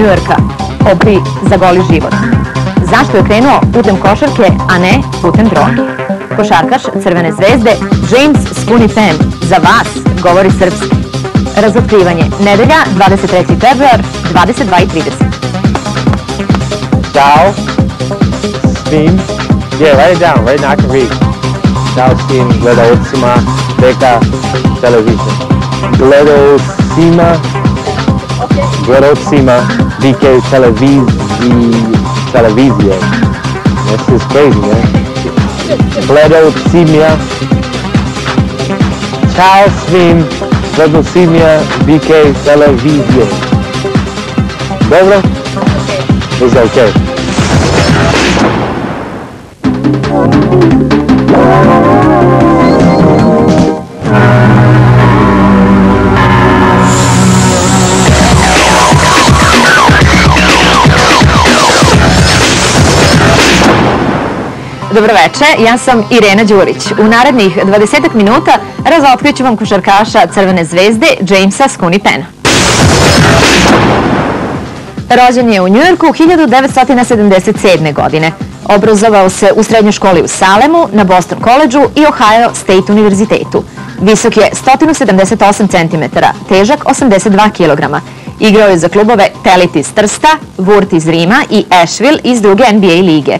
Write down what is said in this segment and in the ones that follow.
Njujorka, opri za goli život. Zašto je krenuo putem košarke, a ne putem droge? Košarkaš Crvene zvezde Dzejms Skuni za vas govori srpski. Razotkrivanje, nedelja, 23. februar, 22:30. Ćao, svim. Yeah, write it down. Right now I can read. Ćao svim gledaocima Beka televizije. Gledocima BK televizije. This is crazy, man. Gledocima. Ćao svim gledocima BK televizije. Dobro? It's okay. Dobroveče, ja sam Irena Đurić. U narednih 20 minuta razotkriću vam košarkaša Crvene zvezde Dzejmsa Skuni. Rođen je u Njujorku 1977. godine. Obrazovao se u srednjoj školi u Salemu, na Boston Collegeu i Ohio State univerzitetu. Visok je 178 cm, težak 82 kg. Igrao je za klubove Telit iz Trsta, Vurt iz Rima i Asheville iz druge NBA lige.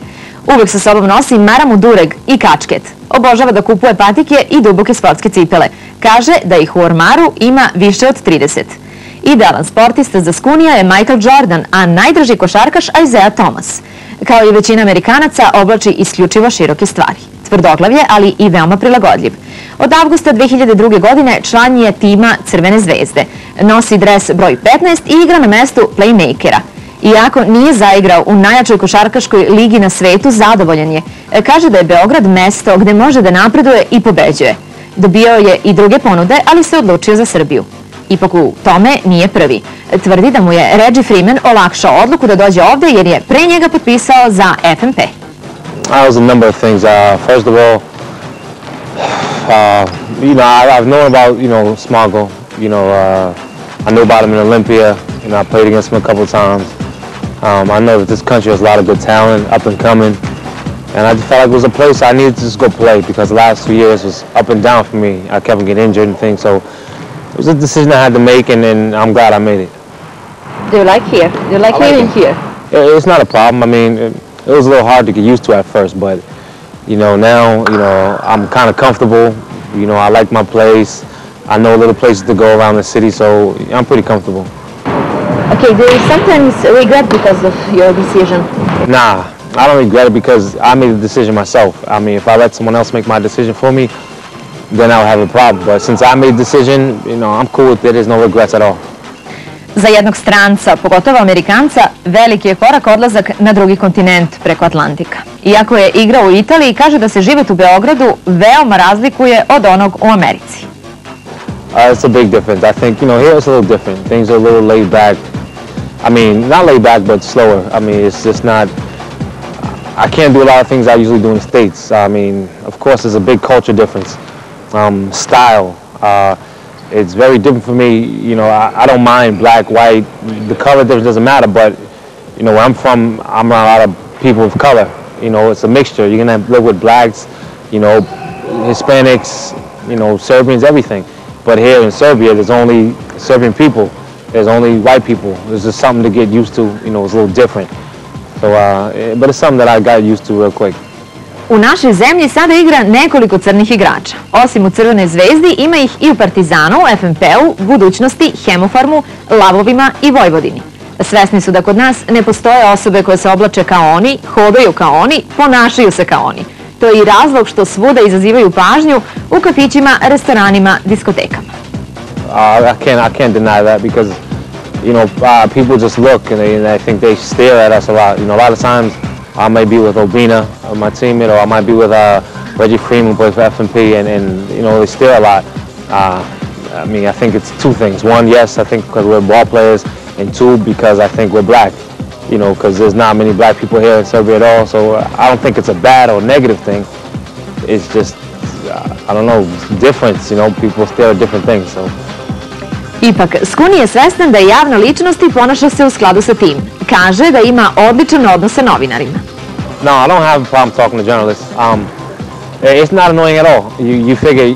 Uvek sa sobom nosi maramu dureg i kačket. Obožava da kupuje patike i duboke sportske cipele. Kaže da ih u ormaru ima više od 30. Idealan sportista za Skunija je Michael Jordan, a najdraži košarkaš Isaiah Thomas. Kao i većina Amerikanaca, oblači isključivo široke stvari. Tvrdoglav je, ali i veoma prilagodljiv. Od avgusta 2002. godine član je tima Crvene zvezde. Nosi dres broj 15 i igra na mestu playmakera. Iako nije zaigrao u najjačoj košarkaškoj ligi na svetu, zadovoljan je. Kaže da je Beograd mesto gde može da napreduje i pobeđuje. Dobio je i druge ponude, ali se odlučio za Srbiju. Ipak u tome nije prvi. Tvrdi da mu je Reggie Freeman olakšao odluku da dođe ovde jer je pre njega potpisao za FNP. I was a number of things. First of all, I've known about, Smago. I knew about him in Olympia. I played against him a couple times. I know that this country has a lot of good talent, up and coming. And I just felt like it was a place I needed to just go play because the last 2 years was up and down for me. I kept getting injured and things, so it was a decision I had to make, and I'm glad I made it. Do you like here? Do you like living here? It's not a problem. I mean, it was a little hard to get used to at first, but now I'm kind of comfortable. I like my place. I know little places to go around the city, so I'm pretty comfortable. Okay, do you sometimes regret because of your decision? Nah, I don't regret it because I made the decision myself. I mean, if I let someone else make my decision for me, then I would have a problem. But since I made the decision, I'm cool with it. There's no regrets at all. Za jednog stranca, pogotovo Amerikanca, veliki je korak odlazak na drugi kontinent preko Atlantika. Iako je igrao u Italiji, kaže da se život u Beogradu veoma razlikuje od onog u Americi. It's a big difference. I think, here it's a little different. Things are a little laid back. I mean, not laid back, but slower. I mean, it's just not, I can't do a lot of things I usually do in the States. I mean, of course, there's a big culture difference. Style. It's very different for me. I don't mind black, white. The color difference doesn't matter, but, where I'm from, I'm around a lot of people of color. It's a mixture. You're going to live with blacks, Hispanics, Serbians, everything. But here in Serbia, there's only Serbian people. There's only white people. There's just something to get used to. It's a little different. So, but it's something that I got used to real quick. U našoj zemlji sada igra nekoliko crnih igrača. Osim u Crvenoj zvezdi, ima ih i u Partizanu, FNP-u, Budućnosti, Hemofarmu, Lavovima i Vojvodini. Svesni su da kod nas ne postoje osobe koje se oblače kao oni, hodaju kao oni, ponašaju se kao oni. To je i razlog što svuda izazivaju pažnju u kafićima, restoranima, diskotekama. I can't deny that because, people just look and I think they stare at us a lot. A lot of times I might be with Obina, my teammate, or I might be with Reggie Freeman, plays for FNP, and they stare a lot. I mean, I think it's two things. One, yes, I think because we're ball players, and two, because I think we're black. Because there's not many black people here in Serbia at all, so I don't think it's a bad or negative thing. It's just, I don't know, difference, people stare at different things, so. Ipak, Skuni je svestan da je javna ličnost i ponaša se u skladu sa tim. Kaže da ima odličan odnos sa novinarima. No, I don't have a problem talking to journalists. It's not annoying at all. You figure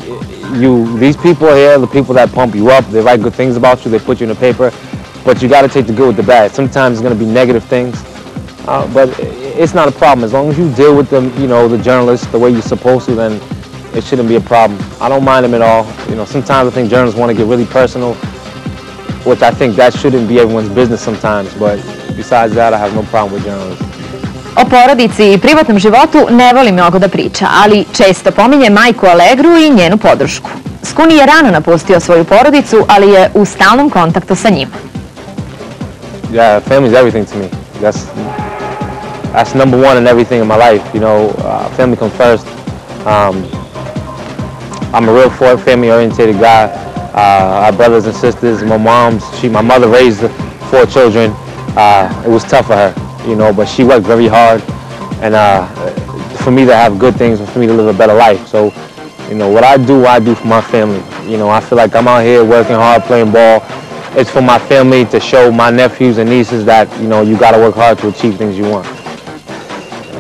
these people here, the people that pump you up, they write good things about you, they put you in the paper, but you got to take the good with the bad. Sometimes it's going to be negative things, but it's not a problem. As long as you deal with them, the journalists, the way you're supposed to, then it shouldn't be a problem. I don't mind them at all. Sometimes I think journalists want to get really personal, which I think that shouldn't be everyone's business sometimes, but besides that, I have no problem with journalists. O porodici i privatnom životu ne voli mnogo da priča, ali često pominje majku Allegru i njenu podršku. Skuni je rano napustio svoju porodicu, ali je u stalnom kontaktu sa njima. Yeah, family's everything to me. That's number one in everything in my life. Family comes first. I'm a real family-oriented guy. Our brothers and sisters, my mother raised 4 children. It was tough for her, but she worked very hard. And for me to have good things and for me to live a better life. So, what I do for my family. I feel like I'm out here working hard, playing ball. It's for my family to show my nephews and nieces that, you got to work hard to achieve things you want.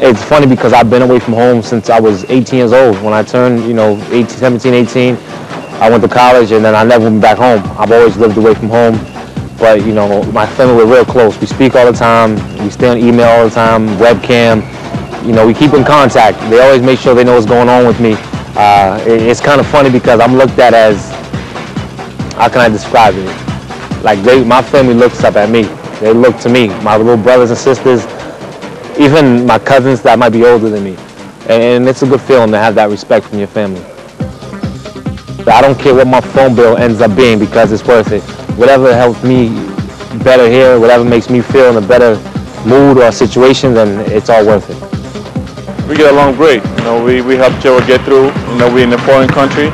It's funny because I've been away from home since I was 18 years old. When I turned, 17, 18, I went to college and then I never went back home. I've always lived away from home. But, my family, we're real close. We speak all the time. We stay on email all the time, webcam. We keep in contact. They always make sure they know what's going on with me. It's kind of funny because I'm looked at as, how can I describe it? Like my family looks up at me. They look to me, my little brothers and sisters, even my cousins that might be older than me. And it's a good feeling to have that respect from your family. I don't care what my phone bill ends up being because it's worth it. Whatever helps me better here, whatever makes me feel in a better mood or situation, then it's all worth it. We get along great. We help Joe get through. We're in a foreign country,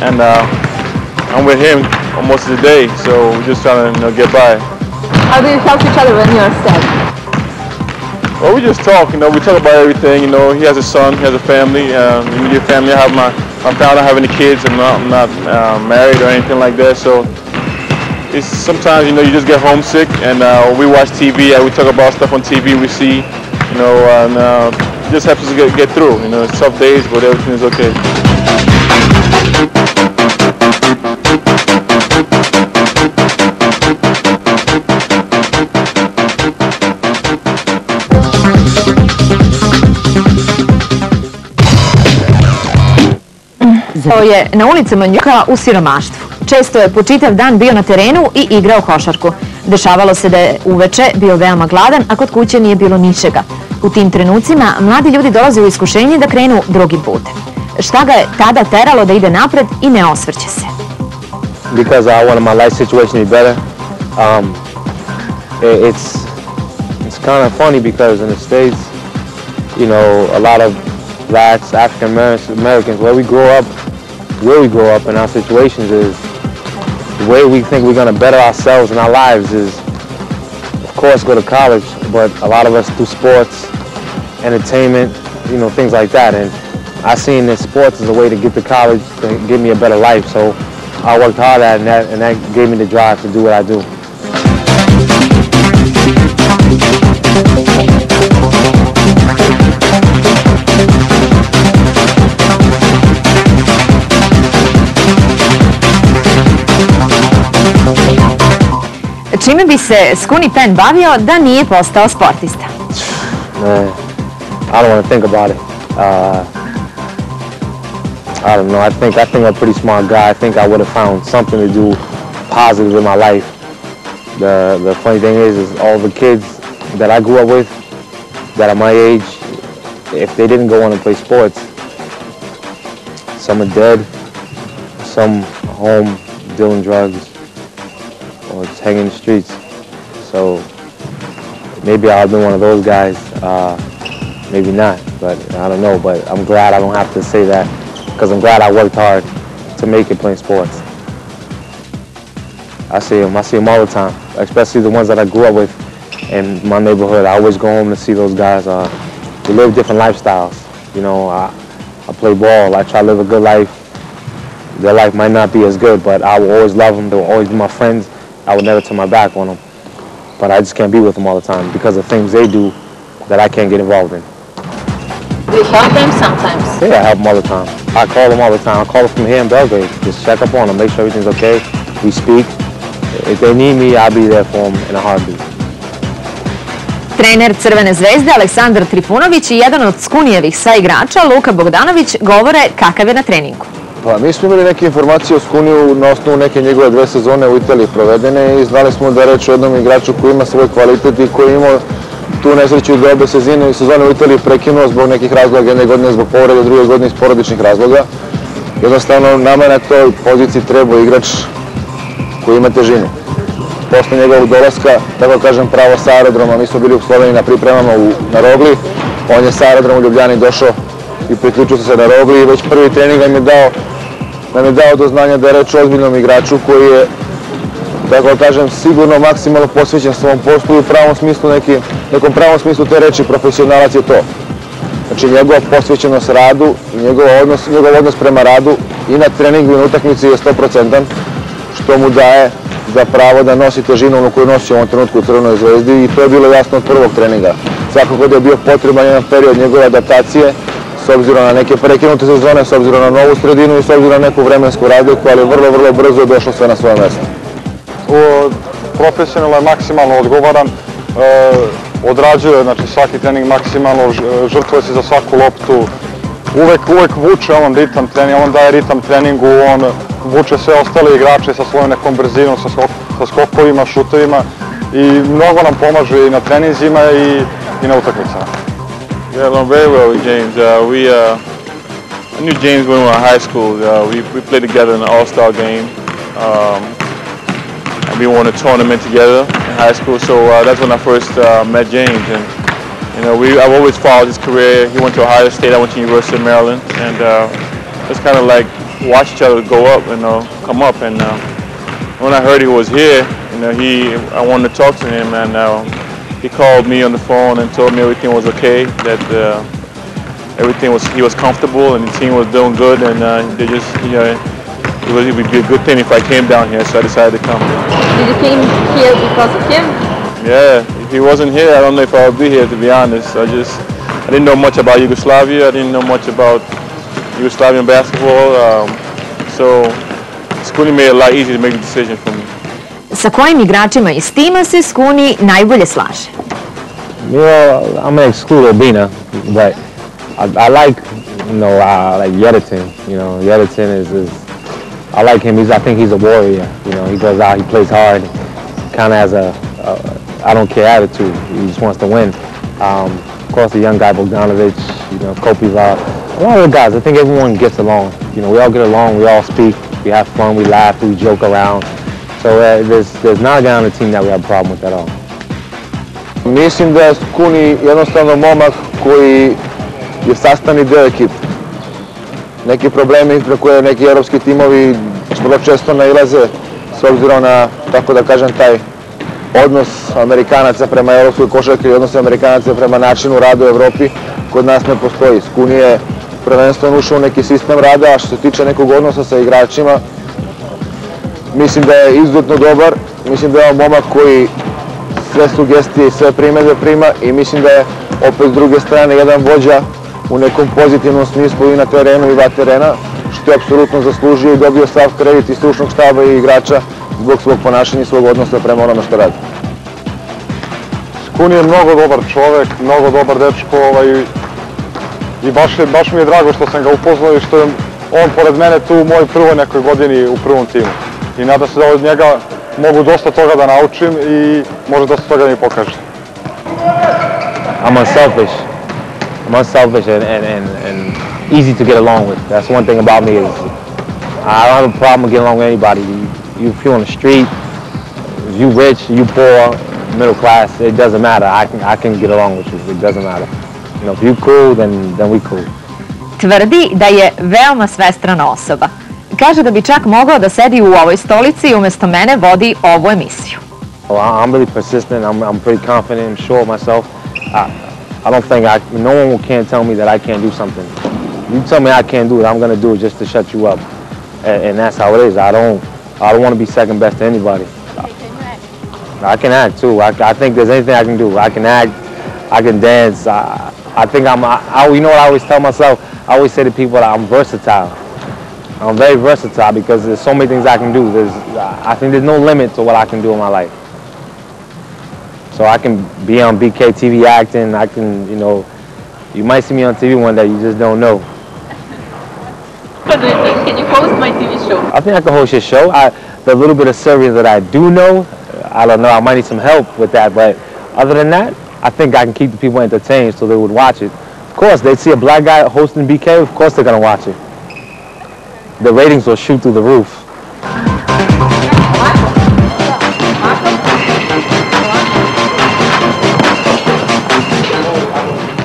and I'm with him almost the day, so we're just trying to get by. How do you help each other when you're sad? Well, we just talk. We talk about everything. He has a son, he has a family, immediate family. I have my family. I don't have any kids. I'm not married or anything like that. So it's sometimes you just get homesick, and we watch TV. We talk about stuff on TV we see. And it just helps us get through. It's tough days, but everything is okay. To je na ulicama Njujorka u siromaštvu. Često je po čitav dan bio na terenu i igrao košarku. Dešavalo se da je uveče bio veoma gladan, a kod kuće nije bilo ničega. U tim trenucima mladi ljudi dolaze u iskušenje da krenu drugim putem. Šta ga je tada teralo da ide napred i ne osvrće se? Because I wanted my life situation to be better. It's kind of funny because in the States, a lot of blacks, African Americans, where we grow up in our situations is the way we think we're going to better ourselves and our lives is, of course, go to college, but a lot of us do sports, entertainment, things like that. And I seen that sports as a way to get to college, to give me a better life. So I worked hard at it, and that gave me the drive to do what I do. Čime bi se Skuni Pen bavio da nije postao sportista? Man, I don't want to think about it. I don't know. I think I'm a pretty smart guy. I think I would have found something to do positive in my life. The funny thing is all the kids that I grew up with, that are my age, if they didn't go on and play sports, some are dead, some home doing drugs, or just hanging in the streets. So maybe I'll be one of those guys, maybe not, but I don't know. But I'm glad I don't have to say that because I'm glad I worked hard to make it playing sports. I see them all the time, especially the ones that I grew up with in my neighborhood. I always go home to see those guys. We live different lifestyles. I play ball. I try to live a good life. their life might not be as good, but I will always love them. They will always be my friends. I would never turn my back on them. But I just can't be with them all the time because of things they do that I can't get involved in. Do you help them sometimes? Yeah, I help them all the time. I call them all the time. I call them from here in Belgrade. Just check up on them, make sure everything's okay. We speak. If they need me, I'll be there for them in a heartbeat. Trener Crvene zvezde Aleksandar Trifunović i jedan od Skunijevih saigrača Luka Bogdanović govore kakav je na treningu. Pa, mi smo imali neke informacije o Skuniju na osnovu neke njegove 2 sezone u Italiji provedene i znali smo da je reč o jednom igraču koji ima svoj kvalitet i koji je imao tu nesreću da obe sezone u Italiji prekinuo zbog nekih razloga, jedne godine zbog povrede, druge godine iz porodičnih razloga. Jednostavno, nama na toj poziciji treba igrač koji ima težinu. Posle njegovog dolaska, tako kažem, pravo sa aerodroma, mi smo bili u Sloveniji na pripremama na Rogli, on je sa aerodroma u Ljubljani došao i priključio se na Rogli i već prvi trening nam je dao do znanja da je reč o ozbiljnom igraču koji je, tako kažem, sigurno maksimalno posvećen svom poslu i u pravom smislu, nekom pravom smislu te reči profesionalac je to. Znači njegova posvećenost radu i njegov odnos prema radu i na treningu i na utakmici je 100%, što mu daje za pravo da nosi težinu ono koju nosi u ovom trenutku u Crvenoj zvezdi i to je bilo jasno od prvog treninga. Svakako da je bio potreban jedan period njegove adaptacije s obzirom na neke prekinute sezone, s obzirom na novu sredinu i s obzirom na neku vremensku razliku, ali vrlo brzo je došlo sve na svoje mesto. Profesionalno je maksimalno odgovoran, odrađuje znači, svaki trening maksimalno, žrtvuje se za svaku loptu, uvek vuče on ritam treninga, on daje ritam treningu, on vuče sve ostale igrače sa svojom nekom brzinom, sa skokovima, šutovima i mnogo nam pomaže i na treninzima i na utakmicama. Yeah, I'm very well with James. I knew James when we were in high school. We played together in an all-star game. And we won a tournament together in high school, so that's when I first met James. And I've always followed his career. He went to Ohio State, I went to University of Maryland, and it's kind of like watch each other go up, come up. And when I heard he was here, I wanted to talk to him, and he called me on the phone and told me everything was okay, that he was comfortable and the team was doing good, and it would be a good thing if I came down here, so I decided to come. Did you came here because of him? Yeah, if he wasn't here, I don't know if I would be here, to be honest. I didn't know much about Yugoslavia, I didn't know much about Yugoslavian basketball, so Skuni made it a lot easier to make a decision for me. Sa kojim igračima iz tima se Skuni najbolje slaže? I'm an exclude Obina, but I like, Yeditin. Yeditin is I like him. I think he's a warrior. He goes out, he plays hard, kind of has I don't care attitude. He just wants to win. Of course, the young guy Bogdanović, Kopiva, a lot of the guys. I think everyone gets along. We all get along. We all speak. We have fun. We laugh. We joke around. So there's not a guy on the team that we have a problem with at all. Mislim da je Skuni jednostavno momak koji je sastavni deo ekipe. Neki problemi na koje neki evropski timovi vrlo često nailaze s obzirom na, tako da kažem, taj odnos Amerikanaca prema evropskoj košarki i odnos Amerikanaca prema načinu rada u Evropi kod nas ne postoji. Skuni je prvenstveno ušao u neki sistem rada, a što se tiče nekog odnosa sa igračima, mislim da je izuzetno dobar, mislim da je on momak koji sve sugestije i sve primedbe prima i mislim da je opet s druge strane jedan vođa u nekom pozitivnom smislu i na terenu i van terena, što je apsolutno zaslužio i dobio sav kredit i stručnog štaba i igrača zbog svog ponašanja i svog odnosa prema onome što radi. Skuni je mnogo dobar čovek, mnogo dobar dečko i baš mi je drago što sam ga upoznao i što je on pored mene tu u mojoj prvoj nekoj godini u prvom timu. I nadam se da od njega mogu dosta toga da naučim i možda dosta toga mi pokaže. I'm unselfish and easy to get along with. That's one thing about me is I don't have a problem getting along with anybody. If you're on the street, if you rich, you poor, middle class, it doesn't matter. I can get along with you. It doesn't matter. If you cool, then we cool. Tvrdi da je veoma svestrana osoba. Kaže da bi čak mogao da sedi u ovoj stolici i umjesto mene vodi ovu emisiju. I'm really persistent. I'm pretty confident and sure of myself. I don't think no one can tell me that I can't do something. You tell me I can't do it, I'm going to do it just to shut you up. and that's how it is. I don't want to be second best to anybody. I can act too. I think there's anything I can do. I can act, I can dance. I think you know what I always tell myself? I always say to people that I'm versatile. I'm very versatile because there's so many things I can do. I think there's no limit to what I can do in my life. So I can be on BK TV acting. I can, you know, you might see me on TV one day, you just don't know. What do you think? Can you host my TV show? I think I can host your show. The little bit of Serbian that I do know, I don't know, I might need some help with that, but other than that, I think I can keep the people entertained so they would watch it. Of course, they see a black guy hosting BK, of course they're gonna watch it. The ratings will shoot through the roof.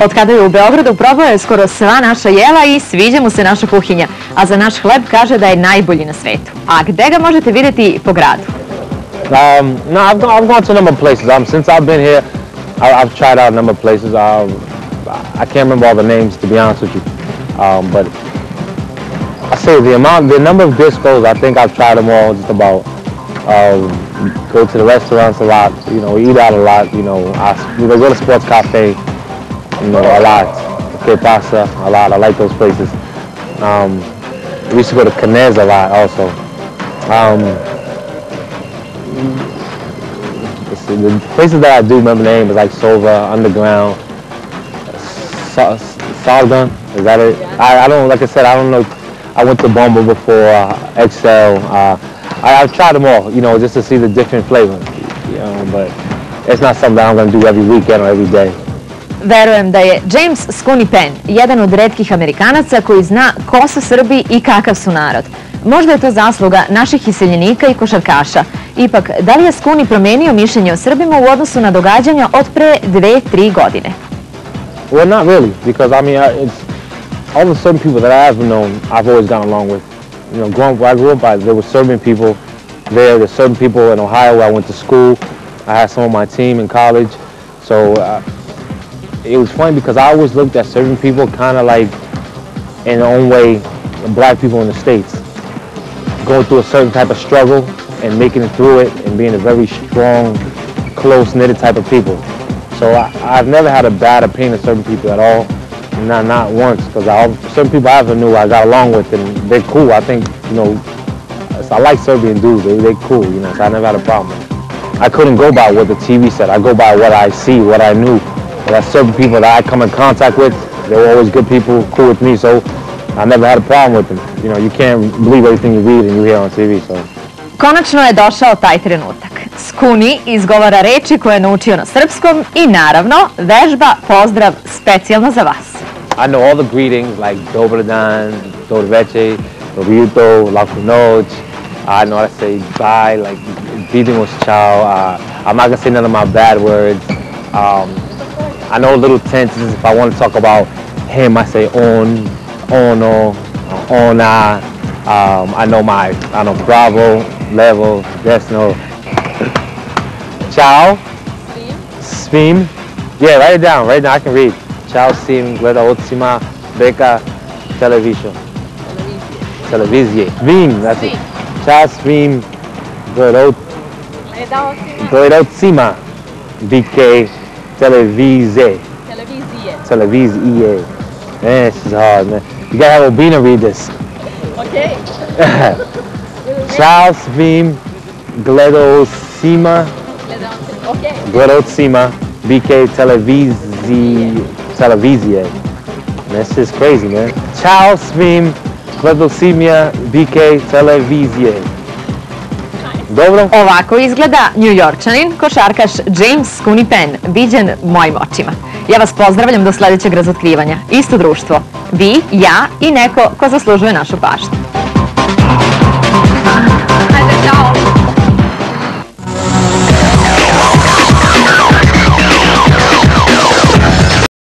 Od kada je u Beogradu probao je skoro sva naša jela i sviđa mu se naša kuhinja, a za naš hleb kaže da je najbolji na svetu. A gde ga možete vidjeti po gradu? No, I've gone to a number of places. Since I've been here, I've tried out a number of places. I can't remember all the names, to be honest with you. But I say the number of discos, I think I've tried them all. Just about go to the restaurants a lot, you know, eat out a lot. You know, go to sports cafe, you know, a lot. Que pasa a lot. I like those places. We used to go to Canez a lot also. The places that I do remember the name is like Sova, Underground, Sargon, is that it? I don't, like I said, I don't know. I went to Bomba before, Excel. I've tried them all, you know, just to see the different flavors, you know, but it's not something that I'm going to do every weekend or every day. Verujem da je Dzejms Skuni jedan od retkih Amerikanaca koji zna ko su Srbi i kakav su narod. Možda je to zasluga naših iseljenika i košarkaša. Ipak, da li je Skuni promenio mišljenje o Srbima u odnosu na događanja od pre 2-3 godine? Well, not really, because I mean, all the Serbian people that I have known, I've always gotten along with. You know, where I grew up, there were Serbian people there. There's Serbian people in Ohio where I went to school. I had some of my team in college. So it was funny because I always looked at Serbian people kind of like, in their own way, black people in the States. Going through a certain type of struggle and making it through it and being a very strong, close-knitted type of people. So I've never had a bad opinion of certain people at all. Not once, because certain people I ever knew I got along with and they're cool. I think, you know, I like Serbian dudes, they're cool, you know, so I never had a problem. I couldn't go by what the TV said. I go by what I see, what I knew. There are certain people that I come in contact with, they were always good people, cool with me, so I never had a problem with them. You know, you can't believe everything you read and you hear on TV, so. Konačno je došao taj trenutak. Skuni izgovara reči koje je naučio na srpskom i naravno vežba pozdrav specijalno za vas. I know all the greetings like Dobar dan, Dobro veče, Dobro jutro, Laku noć. I know how to say bye, like vidimo se, ciao. I'm not gonna say none of my bad words. I know little tenses. If I want to talk about him, I say on, ono, ona. I know bravo, levo, desno. Ciao. Svim. Yeah, write it down. Right now I can read. Ciao svim gledaocima Beka television. Televizije. Svim, that's it. Ciao svim gledaocima BK televizije. Televizije. Man, this is hard, man. You gotta have Obina read this. Okay. Ciao svim gledaocima. Okay. Gledaocima BK televizije. Man, this is crazy, man. Ciao svim gledaocima BK televizije. Dobro? Ovako izgleda Njujorčanin, košarkaš Dzejms Skuni viđen mojim očima. Ja vas pozdravljam do sljedećeg razotkrivanja. Isto društvo. Vi, ja i neko ko zaslužuje našu pažnju.